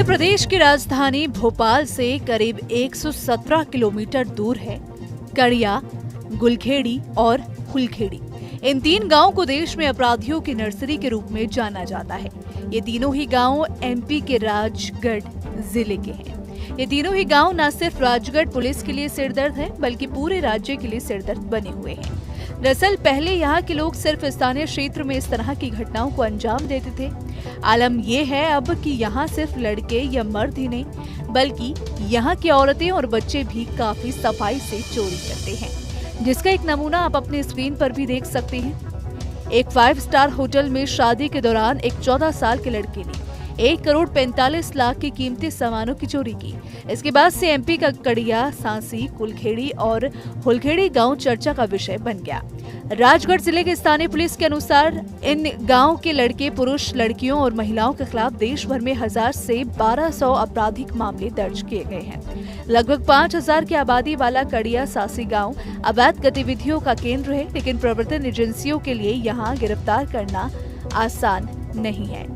उत्तर प्रदेश की राजधानी भोपाल से करीब 117 किलोमीटर दूर है कड़िया, गुलखेड़ी और हुलखेड़ी। इन 3 गांवों को देश में अपराधियों की नर्सरी के रूप में जाना जाता है। ये तीनों ही गांव एमपी के राजगढ़ जिले के हैं। ये तीनों ही गांव न सिर्फ राजगढ़ पुलिस के लिए सिरदर्द है, बल्कि पूरे राज्य के लिए सिरदर्द बने हुए हैं। दरअसल पहले यहाँ के लोग सिर्फ स्थानीय क्षेत्र में इस तरह की घटनाओं को अंजाम देते थे। आलम यह है अब कि यहाँ सिर्फ लड़के या मर्द ही नहीं, बल्कि यहाँ की औरतें और बच्चे भी काफी सफाई से चोरी करते हैं, जिसका एक नमूना आप अपने स्क्रीन पर भी देख सकते हैं। एक 5 स्टार होटल में शादी के दौरान एक 14 साल के लड़के ने 1 करोड़ 45 लाख की कीमती सामानों की चोरी की। इसके बाद से एमपी का कड़िया, सांसी, कुलखेड़ी और हुलखेड़ी गांव चर्चा का विषय बन गया। राजगढ़ जिले के स्थानीय पुलिस के अनुसार इन गांव के लड़के, पुरुष, लड़कियों और महिलाओं के खिलाफ देश भर में 1000 से 1200 आपराधिक मामले दर्ज किए गए हैं। लगभग 5000 की आबादी वाला कड़िया सांसी गांव अवैध गतिविधियों का केंद्र है, लेकिन प्रवर्तन एजेंसियों के लिए यहाँ गिरफ्तार करना आसान नहीं है।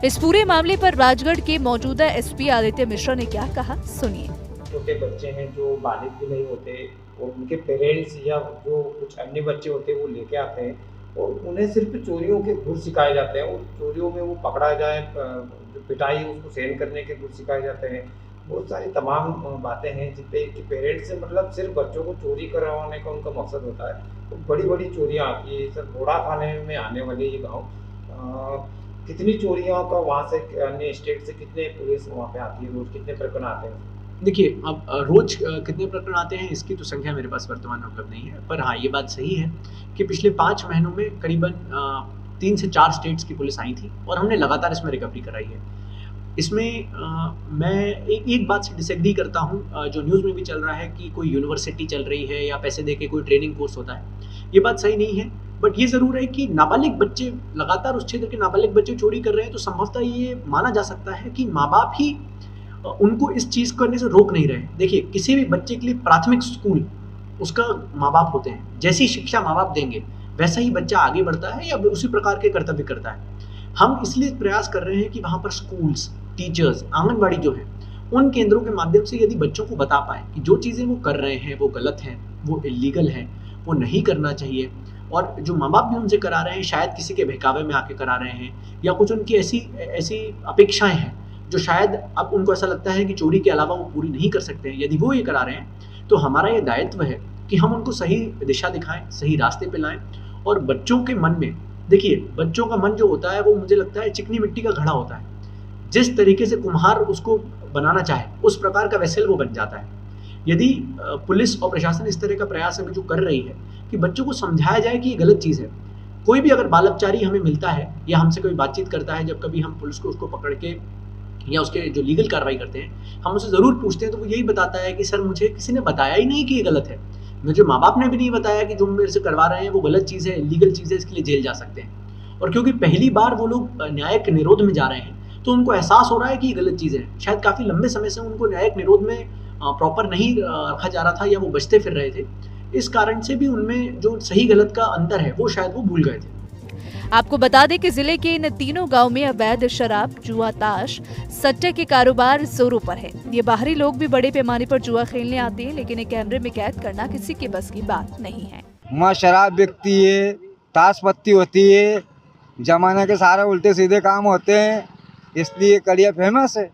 इस पूरे मामले पर राजगढ़ के मौजूदा एसपी आदित्य मिश्रा ने क्या कहा, सुनिए। छोटे बच्चे हैं जो बालिग भी नहीं होते और उनके पेरेंट्स या जो कुछ अन्य बच्चे होते हैं वो लेके आते हैं और उन्हें सिर्फ चोरियों के गुर सिखाए जाते हैं। और चोरियों में वो पकड़ा जाए, जो पिटाई उसको सहन करने के गुर सिखाए जाते हैं। बहुत सारी तमाम बातें हैं जिसपे कि पेरेंट्स से मतलब सिर्फ बच्चों को चोरी करवाने का उनका मकसद होता है। तो बड़ी बड़ी चोरियाँ आती है। सर घोड़ा खाने में आने वाले ये गाँव, कितनी चोरियों का वहाँ से अन्य स्टेट से कितने पुलिस वहाँ पे आती है, रोज कितने प्रकरण आते हैं? देखिए, अब रोज कितने प्रकरण आते हैं इसकी तो संख्या मेरे पास वर्तमान में उपलब्ध नहीं है, पर हाँ ये बात सही है कि पिछले 5 महीनों में करीबन 3 से 4 स्टेट्स की पुलिस आई थी और हमने लगातार इसमें रिकवरी कराई है। इसमें मैं एक बात से डिसएग्री करता हूँ, जो न्यूज़ में भी चल रहा है कि कोई यूनिवर्सिटी चल रही है या पैसे दे के कोई ट्रेनिंग कोर्स होता है, ये बात सही नहीं है। बट ये ज़रूर है कि नाबालिग बच्चे, लगातार उस क्षेत्र के नाबालिग बच्चे चोरी कर रहे हैं, तो संभवतः ये माना जा सकता है कि माँ बाप ही उनको इस चीज़ करने से रोक नहीं रहे। देखिए, किसी भी बच्चे के लिए प्राथमिक स्कूल उसका माँ बाप होते हैं। जैसी शिक्षा माँ बाप देंगे वैसा ही बच्चा आगे बढ़ता है या उसी प्रकार के कर्तव्य करता है। हम इसलिए प्रयास कर रहे हैं कि वहाँ पर स्कूल्स, टीचर्स, आंगनबाड़ी जो है, उन केंद्रों के माध्यम से यदि बच्चों को बता पाए कि जो चीज़ें वो कर रहे हैं वो गलत हैं, वो इलीगल हैं, वो नहीं करना चाहिए, और जो माँ बाप भी उनसे करा रहे हैं शायद किसी के बहकावे में आके करा रहे हैं या कुछ उनकी ऐसी अपेक्षाएं हैं जो शायद अब उनको ऐसा लगता है कि चोरी के अलावा वो पूरी नहीं कर सकते हैं। यदि वो ये करा रहे हैं तो हमारा ये दायित्व है कि हम उनको सही दिशा दिखाएं, सही रास्ते पे लाएं। और बच्चों के मन में, देखिए, बच्चों का मन जो होता है वो मुझे लगता है चिकनी मिट्टी का घड़ा होता है। जिस तरीके से कुम्हार उसको बनाना चाहे उस प्रकार का वेसल वो बन जाता है। यदि पुलिस और प्रशासन इस तरह का प्रयास अभी जो कर रही है कि बच्चों को समझाया जाए कि ये गलत चीज़ है। कोई भी अगर बाल अपचारी हमें मिलता है या हमसे कोई बातचीत करता है, जब कभी हम पुलिस को उसको पकड़ के या उसके जो लीगल कार्रवाई करते हैं, हम उसे ज़रूर पूछते हैं तो वो यही बताता है कि सर मुझे किसी ने बताया ही नहीं कि ये गलत है, मुझे माँ बाप ने भी नहीं बताया कि जो मेरे से करवा रहे हैं वो गलत चीज़ है, इलीगल चीज़ है, इसके लिए जेल जा सकते हैं। और क्योंकि पहली बार वो लोग न्यायिक निरोध में जा रहे हैं तो उनको एहसास हो रहा है कि ये गलत चीज़ है। शायद काफ़ी लंबे समय से उनको न्यायिक निरोध में प्रॉपर नहीं रखा जा रहा था या वो बचते फिर रहे थे। इस कारण से भी उनमें जो सही गलत का अंतर है वो शायद वो भूल गए थे। आपको बता दें कि जिले के इन तीनों गांव में अवैध शराब, जुआ, ताश, सट्टे के कारोबार जोरों पर है। ये बाहरी लोग भी बड़े पैमाने पर जुआ खेलने आते हैं, लेकिन एक कैमरे में कैद करना किसी के बस की बात नहीं है। वहाँ शराब बिकती है, ताश पत्ती होती है, जमाने के सारे उल्टे सीधे काम होते हैं, इसलिए कड़िया फेमस है।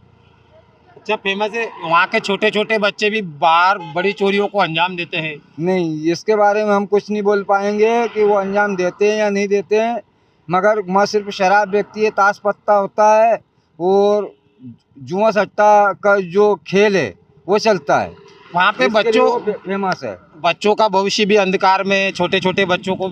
अच्छा, फेमस है। वहाँ के छोटे छोटे बच्चे भी बाहर बड़ी चोरियों को अंजाम देते हैं? नहीं, इसके बारे में हम कुछ नहीं बोल पाएंगे कि वो अंजाम देते हैं या नहीं देते हैं, मगर वहाँ सिर्फ शराब बिकती है, ताश पत्ता होता है और जुआ सट्टा का जो खेल है वो चलता है। वहाँ पे बच्चों फेमस है। बच्चों का भविष्य भी अंधकार में, छोटे छोटे बच्चों को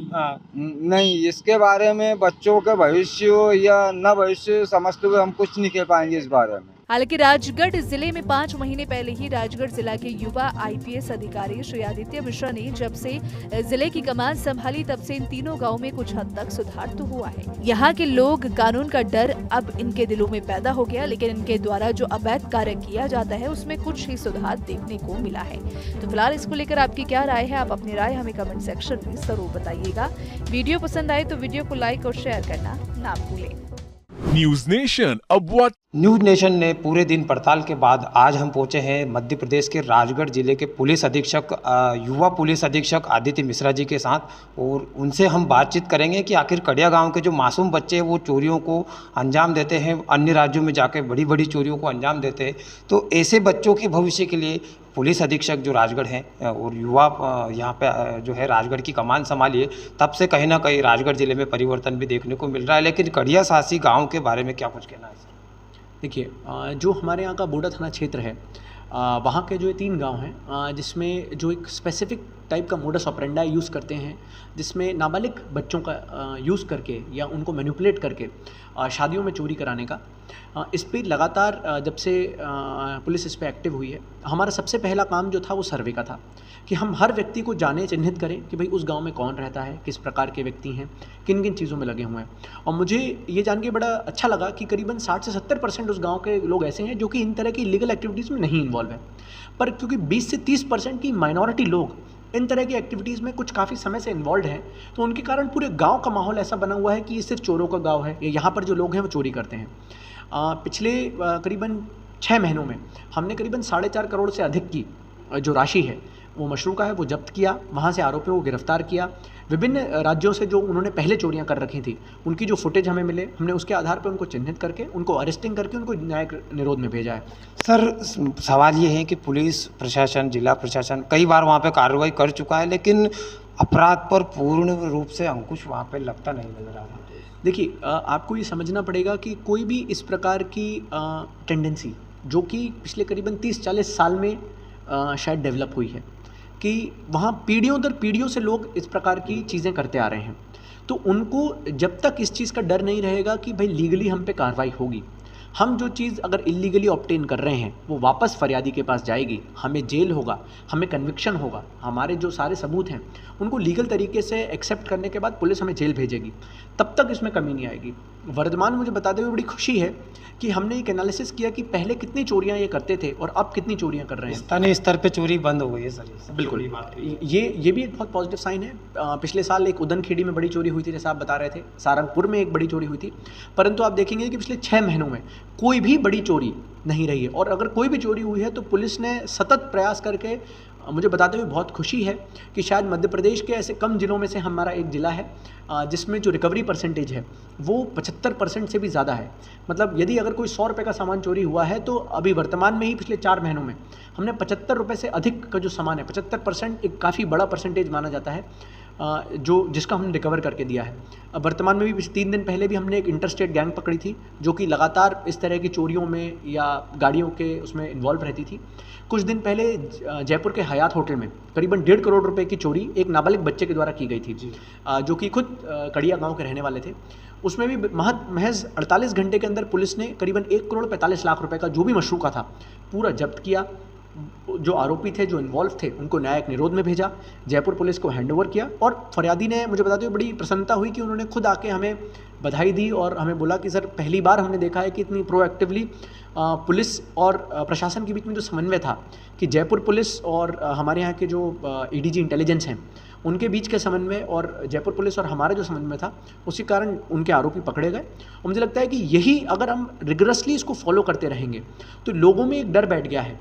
नहीं, इसके बारे में बच्चों का भविष्य या न भविष्य समझते हुए हम कुछ नहीं कह पाएंगे इस बारे में। हालांकि राजगढ़ जिले में 5 महीने पहले ही राजगढ़ जिला के युवा आईपीएस अधिकारी श्री आदित्य मिश्रा ने जब से जिले की कमान संभाली तब से इन तीनों गांवों में कुछ हद तक सुधार तो हुआ है। यहाँ के लोग, कानून का डर अब इनके दिलों में पैदा हो गया, लेकिन इनके द्वारा जो अवैध कार्य किया जाता है उसमें कुछ ही सुधार देखने को मिला है। तो फिलहाल इसको लेकर आपकी क्या राय है? आप अपनी राय हमें कमेंट सेक्शन में जरूर बताइएगा। वीडियो पसंद आए तो वीडियो को लाइक और शेयर करना ना भूलें। न्यूज नेशन अब न्यूज नेशन ने पूरे दिन पड़ताल के बाद आज हम पहुंचे हैं मध्य प्रदेश के राजगढ़ जिले के पुलिस अधीक्षक युवा पुलिस अधीक्षक आदित्य मिश्रा जी के साथ, और उनसे हम बातचीत करेंगे कि आखिर कड़िया गांव के जो मासूम बच्चे हैं वो चोरियों को अंजाम देते हैं, अन्य राज्यों में जाकर बड़ी बड़ी चोरियों को अंजाम देते हैं। तो ऐसे बच्चों के भविष्य के लिए पुलिस अधीक्षक जो राजगढ़ हैं और युवा यहाँ पे जो है राजगढ़ की कमान संभालिए, तब से कहीं ना कहीं राजगढ़ ज़िले में परिवर्तन भी देखने को मिल रहा है। लेकिन कड़िया सासी गाँव के बारे में क्या कुछ कहना है सर? देखिए, जो हमारे यहाँ का बोडा थाना क्षेत्र है, वहाँ के जो ये 3 गांव हैं, जिसमें जो एक स्पेसिफिक टाइप का मोडस ऑपरेंडा यूज़ करते हैं, जिसमें नाबालिग बच्चों का यूज़ करके या उनको मैनिपुलेट करके शादियों में चोरी कराने का, इस पर लगातार जब से पुलिस इस पर एक्टिव हुई है, हमारा सबसे पहला काम जो था वो सर्वे का था कि हम हर व्यक्ति को जाने, चिन्हित करें कि भाई उस गांव में कौन रहता है, किस प्रकार के व्यक्ति हैं, किन किन चीज़ों में लगे हुए हैं। और मुझे ये जान के बड़ा अच्छा लगा कि करीबन 60 से 70% उस गांव के लोग ऐसे हैं जो कि इन तरह की इलीगल एक्टिविटीज़ में नहीं इन्वॉल्व हैं, पर क्योंकि 20 से 30% की माइनॉरिटी लोग इन तरह की एक्टिविटीज़ में कुछ काफ़ी समय से इन्वॉल्व हैं, तो उनके कारण पूरे गांव का माहौल ऐसा बना हुआ है कि ये सिर्फ चोरों का गांव है, यहाँ पर जो लोग हैं वो चोरी करते हैं। पिछले करीबन 6 महीनों में हमने करीबन 4.5 करोड़ से अधिक की जो राशि है वो मशरू का है वो जब्त किया, वहाँ से आरोपियों को गिरफ्तार किया। विभिन्न राज्यों से जो उन्होंने पहले चोरियां कर रखी थी उनकी जो फुटेज हमें मिले, हमने उसके आधार पर उनको चिन्हित करके उनको अरेस्टिंग करके उनको न्यायिक निरोध में भेजा है। सर, सवाल ये है कि पुलिस प्रशासन, जिला प्रशासन कई बार वहाँ पे कार्रवाई कर चुका है, लेकिन अपराध पर पूर्ण रूप से अंकुश वहाँ पे लगता नहीं नजर आ रहा। देखिए, आपको ये समझना पड़ेगा कि कोई भी इस प्रकार की टेंडेंसी जो कि पिछले करीबन 30-40 साल में शायद डेवलप हुई है, कि वहाँ पीढ़ियों दर पीढ़ियों से लोग इस प्रकार की चीज़ें करते आ रहे हैं, तो उनको जब तक इस चीज़ का डर नहीं रहेगा कि भाई लीगली हम पे कार्रवाई होगी, हम जो चीज़ अगर इलीगली ऑब्टेन कर रहे हैं वो वापस फरियादी के पास जाएगी, हमें जेल होगा, हमें कन्विक्शन होगा, हमारे जो सारे सबूत हैं उनको लीगल तरीके से एक्सेप्ट करने के बाद पुलिस हमें जेल भेजेगी, तब तक इसमें कमी नहीं आएगी। वर्तमान मुझे बताते हुए बड़ी खुशी है कि हमने एक एनालिसिस किया कि पहले कितनी चोरियां ये करते थे और अब कितनी चोरियां कर रहे हैं। स्थानीय स्तर पे चोरी बंद हो गई है सर। बिल्कुल, ये भी एक बहुत पॉजिटिव साइन है। पिछले साल एक उदनखेड़ी में बड़ी चोरी हुई थी, जैसा आप बता रहे थे, सारंगपुर में एक बड़ी चोरी हुई थी, परंतु आप देखेंगे कि पिछले 6 महीनों में कोई भी बड़ी चोरी नहीं रही है, और अगर कोई भी चोरी हुई है तो पुलिस ने सतत प्रयास करके, मुझे बताते हुए बहुत खुशी है कि शायद मध्य प्रदेश के ऐसे कम ज़िलों में से हमारा एक ज़िला है जिसमें जो रिकवरी परसेंटेज है वो 75% से भी ज़्यादा है। मतलब यदि अगर कोई 100 रुपये का सामान चोरी हुआ है तो अभी वर्तमान में ही पिछले 4 महीनों में हमने 75 रुपये से अधिक का जो सामान है, 75% एक काफ़ी बड़ा परसेंटेज माना जाता है जो जिसका हमने रिकवर करके दिया है। वर्तमान में भी 3 दिन पहले भी हमने एक इंटरस्टेट गैंग पकड़ी थी जो कि लगातार इस तरह की चोरियों में या गाड़ियों के उसमें इन्वॉल्व रहती थी। कुछ दिन पहले जयपुर के हयात होटल में करीबन 1.5 करोड़ रुपए की चोरी एक नाबालिग बच्चे के द्वारा की गई थी, जो कि खुद कड़िया गांव के रहने वाले थे। उसमें भी महज 48 घंटे के अंदर पुलिस ने करीबन 1 करोड़ 45 लाख रुपए का जो भी मशरूका था पूरा जब्त किया। जो आरोपी थे, जो इन्वॉल्व थे, उनको न्यायिक निरोध में भेजा, जयपुर पुलिस को हैंडओवर किया, और फरियादी ने, मुझे बताते हुए बड़ी प्रसन्नता हुई कि उन्होंने खुद आके हमें बधाई दी और हमें बोला कि सर पहली बार हमने देखा है कि इतनी प्रोएक्टिवली पुलिस और प्रशासन के बीच में जो समन्वय था, कि जयपुर पुलिस और हमारे यहाँ के जो EDG इंटेलिजेंस हैं उनके बीच के समन्वय और जयपुर पुलिस और हमारा जो समन्वय था, उसी कारण उनके आरोपी पकड़े गए। और मुझे लगता है कि यही अगर हम रिगरसली इसको फॉलो करते रहेंगे तो लोगों में एक डर बैठ गया है।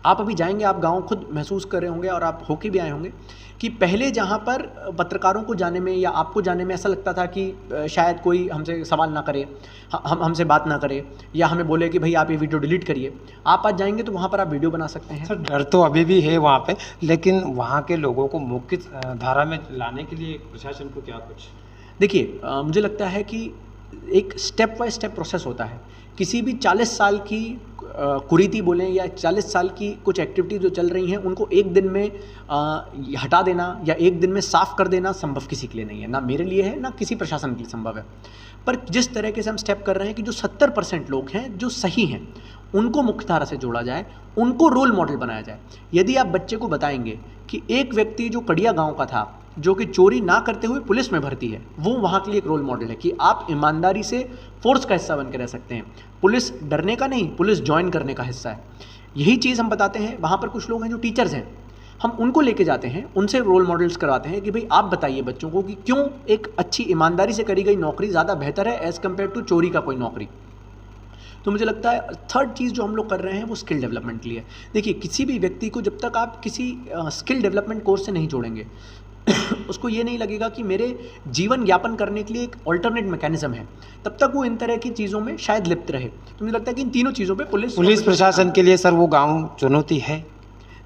आप अभी जाएंगे, आप गांव खुद महसूस कर रहे होंगे और आप होके भी आए होंगे कि पहले जहां पर पत्रकारों को जाने में या आपको जाने में ऐसा लगता था कि शायद कोई हमसे सवाल ना करे, हमसे बात ना करे, या हमें बोले कि भाई आप ये वीडियो डिलीट करिए। आप आज जाएंगे तो वहां पर आप वीडियो बना सकते हैं। सर, डर तो अभी भी है वहाँ पे, लेकिन वहाँ के लोगों को मुख्य धारा में लाने के लिए प्रशासन को क्या कुछ? देखिए, मुझे लगता है कि एक स्टेप बाय स्टेप प्रोसेस होता है। किसी भी 40 साल की कुरीति बोलें या 40 साल की कुछ एक्टिविटी जो चल रही हैं उनको एक दिन में हटा देना या एक दिन में साफ़ कर देना संभव किसी के लिए नहीं है, ना मेरे लिए है, ना किसी प्रशासन के लिए संभव है। पर जिस तरीके से हम स्टेप कर रहे हैं कि जो 70% लोग हैं जो सही हैं उनको मुख्य धारा से जोड़ा जाए, उनको रोल मॉडल बनाया जाए। यदि आप बच्चे को बताएंगे कि एक व्यक्ति जो कड़िया गाँव का था, जो कि चोरी ना करते हुए पुलिस में भर्ती है, वो वहाँ के लिए एक रोल मॉडल है कि आप ईमानदारी से फोर्स का हिस्सा बन के रह सकते हैं। पुलिस डरने का नहीं, पुलिस ज्वाइन करने का हिस्सा है। यही चीज़ हम बताते हैं। वहाँ पर कुछ लोग हैं जो टीचर्स हैं, हम उनको लेके जाते हैं, उनसे रोल मॉडल्स करवाते हैं कि भाई आप बताइए बच्चों को कि क्यों एक अच्छी ईमानदारी से करी गई नौकरी ज़्यादा बेहतर है एज़ कम्पेयर टू चोरी का कोई नौकरी। तो मुझे लगता है थर्ड चीज़ जो हम लोग कर रहे हैं वो स्किल डेवलपमेंट के लिए। देखिए, किसी भी व्यक्ति को जब तक आप किसी स्किल डेवलपमेंट कोर्स से नहीं जोड़ेंगे उसको ये नहीं लगेगा कि मेरे जीवन यापन करने के लिए एक ऑल्टरनेट मैकेनिज्म है, तब तक वो इन तरह की चीज़ों में शायद लिप्त रहे। तो मुझे लगता है कि इन तीनों चीज़ों पे पुलिस प्रशासन के लिए सर वो गांव चुनौती है।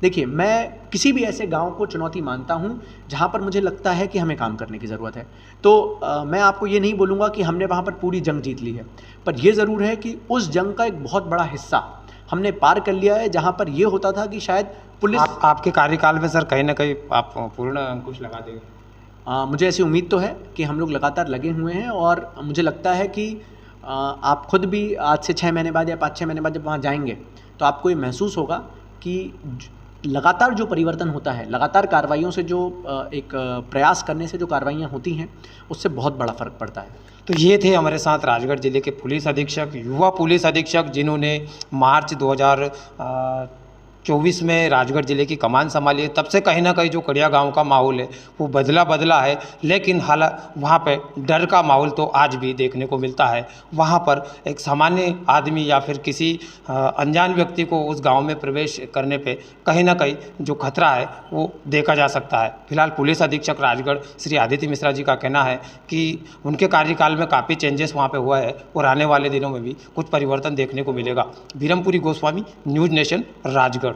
देखिए, मैं किसी भी ऐसे गांव को चुनौती मानता हूं जहां पर मुझे लगता है कि हमें काम करने की ज़रूरत है। तो मैं आपको ये नहीं बोलूँगा कि हमने वहां पर पूरी जंग जीत ली है, पर यह ज़रूर है कि उस जंग का एक बहुत बड़ा हिस्सा हमने पार कर लिया है, जहां पर यह होता था कि शायद पुलिस आपके कार्यकाल में सर कहीं ना कहीं आप पूर्ण अंकुश लगा देंगे। मुझे ऐसी उम्मीद तो है कि हम लोग लगातार लगे हुए हैं, और मुझे लगता है कि आप खुद भी आज से 6 महीने बाद या 5-6 महीने बाद जब वहाँ जाएंगे तो आपको ये महसूस होगा कि लगातार जो परिवर्तन होता है, लगातार कार्रवाइयों से जो एक प्रयास करने से जो कार्रवाइयाँ होती हैं, उससे बहुत बड़ा फ़र्क पड़ता है। तो ये थे हमारे साथ राजगढ़ जिले के पुलिस अधीक्षक, युवा पुलिस अधीक्षक, जिन्होंने मार्च 2024 में राजगढ़ जिले की कमान संभाली है। तब से कहीं ना कहीं जो कड़िया गांव का माहौल है वो बदला है, लेकिन वहाँ पे डर का माहौल तो आज भी देखने को मिलता है। वहाँ पर एक सामान्य आदमी या फिर किसी अनजान व्यक्ति को उस गांव में प्रवेश करने पे कहीं ना कहीं जो खतरा है वो देखा जा सकता है। फिलहाल पुलिस अधीक्षक राजगढ़ श्री आदित्य मिश्रा जी का कहना है कि उनके कार्यकाल में काफ़ी चेंजेस वहाँ पे हुआ है और आने वाले दिनों में भी कुछ परिवर्तन देखने को मिलेगा। बीरमपुरी गोस्वामी, न्यूज़ नेशन, राजगढ़।